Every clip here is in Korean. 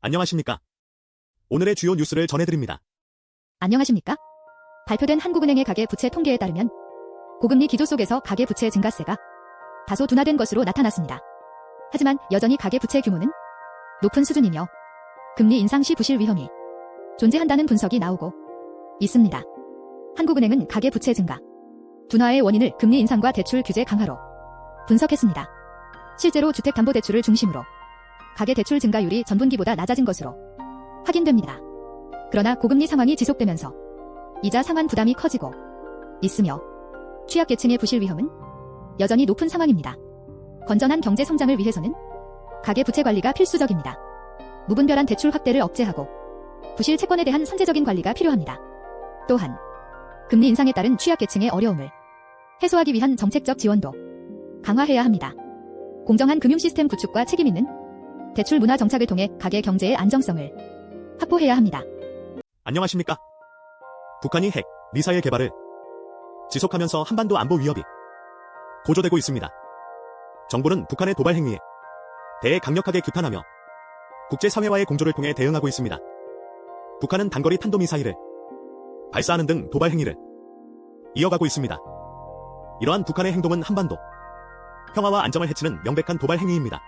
안녕하십니까. 오늘의 주요 뉴스를 전해드립니다. 안녕하십니까? 발표된 한국은행의 가계부채 통계에 따르면 고금리 기조 속에서 가계부채 증가세가 다소 둔화된 것으로 나타났습니다. 하지만 여전히 가계부채 규모는 높은 수준이며 금리 인상 시 부실 위험이 존재한다는 분석이 나오고 있습니다. 한국은행은 가계부채 증가, 둔화의 원인을 금리 인상과 대출 규제 강화로 분석했습니다. 실제로 주택담보대출을 중심으로 가계대출 증가율이 전분기보다 낮아진 것으로 확인됩니다. 그러나 고금리 상황이 지속되면서 이자 상환 부담이 커지고 있으며 취약계층의 부실 위험은 여전히 높은 상황입니다. 건전한 경제 성장을 위해서는 가계부채 관리가 필수적입니다. 무분별한 대출 확대를 억제하고 부실 채권에 대한 선제적인 관리가 필요합니다. 또한 금리 인상에 따른 취약계층의 어려움을 해소하기 위한 정책적 지원도 강화해야 합니다. 공정한 금융 시스템 구축과 책임 있는 대출 문화 정착을 통해 가계 경제의 안정성을 확보해야 합니다. 안녕하십니까. 북한이 핵, 미사일 개발을 지속하면서 한반도 안보 위협이 고조되고 있습니다. 정부는 북한의 도발 행위에 대해 강력하게 규탄하며 국제사회와의 공조를 통해 대응하고 있습니다. 북한은 단거리 탄도미사일을 발사하는 등 도발 행위를 이어가고 있습니다. 이러한 북한의 행동은 한반도 평화와 안정을 해치는 명백한 도발 행위입니다.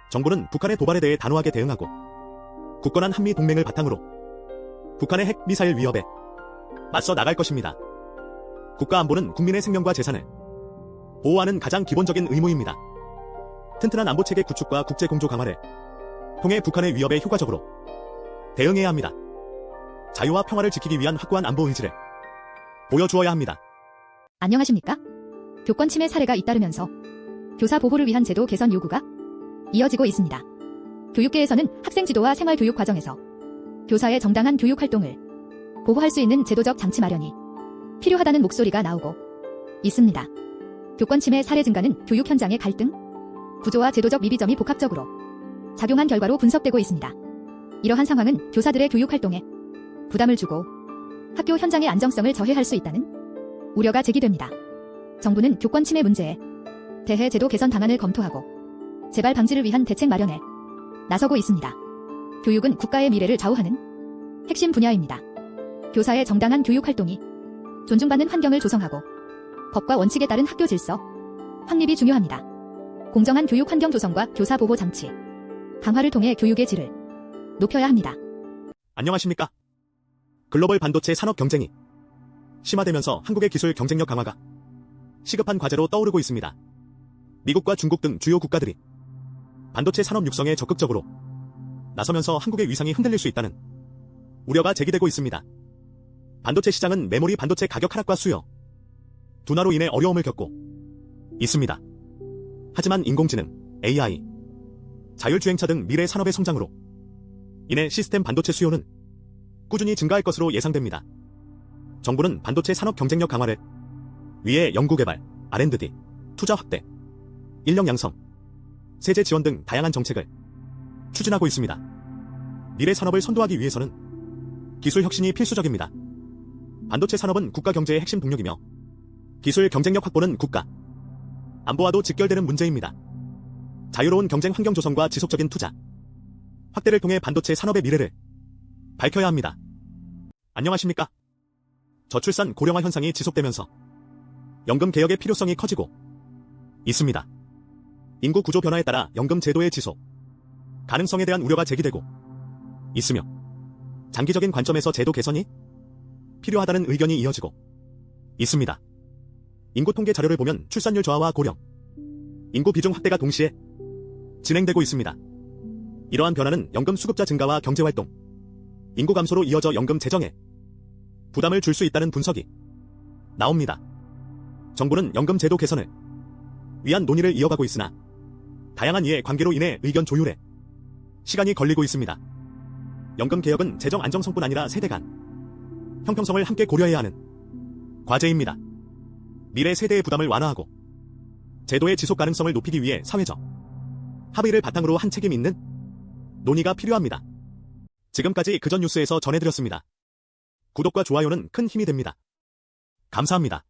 정부는 북한의 도발에 대해 단호하게 대응하고 굳건한 한미 동맹을 바탕으로 북한의 핵 미사일 위협에 맞서 나갈 것입니다. 국가안보는 국민의 생명과 재산을 보호하는 가장 기본적인 의무입니다. 튼튼한 안보체계 구축과 국제공조 강화를 통해 북한의 위협에 효과적으로 대응해야 합니다. 자유와 평화를 지키기 위한 확고한 안보 의지를 보여주어야 합니다. 안녕하십니까? 교권 침해 사례가 잇따르면서 교사 보호를 위한 제도 개선 요구가 이어지고 있습니다. 교육계에서는 학생 지도와 생활교육 과정에서 교사의 정당한 교육 활동을 보호할 수 있는 제도적 장치 마련이 필요하다는 목소리가 나오고 있습니다. 교권 침해 사례 증가는 교육 현장의 갈등, 구조와 제도적 미비점이 복합적으로 작용한 결과로 분석되고 있습니다. 이러한 상황은 교사들의 교육 활동에 부담을 주고 학교 현장의 안정성을 저해할 수 있다는 우려가 제기됩니다. 정부는 교권 침해 문제에 대해 제도 개선 방안을 검토하고 재발 방지를 위한 대책 마련에 나서고 있습니다. 교육은 국가의 미래를 좌우하는 핵심 분야입니다. 교사의 정당한 교육 활동이 존중받는 환경을 조성하고 법과 원칙에 따른 학교 질서 확립이 중요합니다. 공정한 교육 환경 조성과 교사 보호 장치 강화를 통해 교육의 질을 높여야 합니다. 안녕하십니까. 글로벌 반도체 산업 경쟁이 심화되면서 한국의 기술 경쟁력 강화가 시급한 과제로 떠오르고 있습니다. 미국과 중국 등 주요 국가들이 반도체 산업 육성에 적극적으로 나서면서 한국의 위상이 흔들릴 수 있다는 우려가 제기되고 있습니다. 반도체 시장은 메모리 반도체 가격 하락과 수요 둔화로 인해 어려움을 겪고 있습니다. 하지만 인공지능, AI, 자율주행차 등 미래 산업의 성장으로 인해 시스템 반도체 수요는 꾸준히 증가할 것으로 예상됩니다. 정부는 반도체 산업 경쟁력 강화를 위해 연구개발, R&D, 투자 확대, 인력 양성, 세제 지원 등 다양한 정책을 추진하고 있습니다. 미래 산업을 선도하기 위해서는 기술 혁신이 필수적입니다. 반도체 산업은 국가 경제의 핵심 동력이며 기술 경쟁력 확보는 국가 안보와도 직결되는 문제입니다. 자유로운 경쟁 환경 조성과 지속적인 투자 확대를 통해 반도체 산업의 미래를 밝혀야 합니다. 안녕하십니까? 저출산 고령화 현상이 지속되면서 연금 개혁의 필요성이 커지고 있습니다. 인구 구조 변화에 따라 연금 제도의 지속 가능성에 대한 우려가 제기되고 있으며 장기적인 관점에서 제도 개선이 필요하다는 의견이 이어지고 있습니다. 인구 통계 자료를 보면 출산율 저하와 고령, 인구 비중 확대가 동시에 진행되고 있습니다. 이러한 변화는 연금 수급자 증가와 경제활동, 인구 감소로 이어져 연금 재정에 부담을 줄 수 있다는 분석이 나옵니다. 정부는 연금 제도 개선을 위한 논의를 이어가고 있으나 다양한 이해 관계로 인해 의견 조율에 시간이 걸리고 있습니다. 연금 개혁은 재정 안정성뿐 아니라 세대 간 형평성을 함께 고려해야 하는 과제입니다. 미래 세대의 부담을 완화하고 제도의 지속 가능성을 높이기 위해 사회적 합의를 바탕으로 한 책임 있는 논의가 필요합니다. 지금까지 그전 뉴스에서 전해드렸습니다. 구독과 좋아요는 큰 힘이 됩니다. 감사합니다.